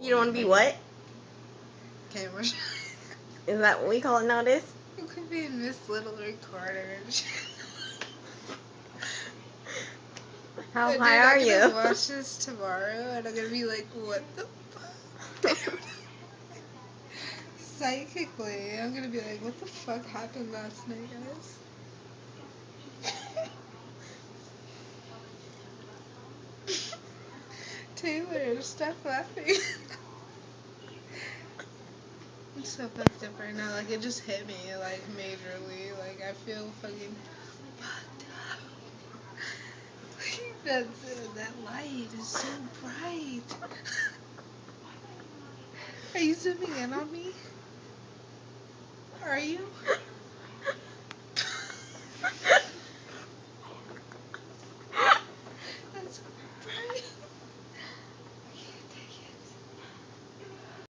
You don't want to be what? Camera shy. Is that what we call it nowadays? You could be Miss Little Recorder and shit. How Dude, high are I'm you? gonna watch this tomorrow and I'm gonna be like, what the fuck? Psychically, I'm gonna be like, what the fuck happened last night, guys? Taylor, stop laughing. I'm so fucked up right now. Like, it just hit me, like, majorly. Like, I feel fucking fucked up. Like, that light is so bright. Are you zooming in on me? Are you?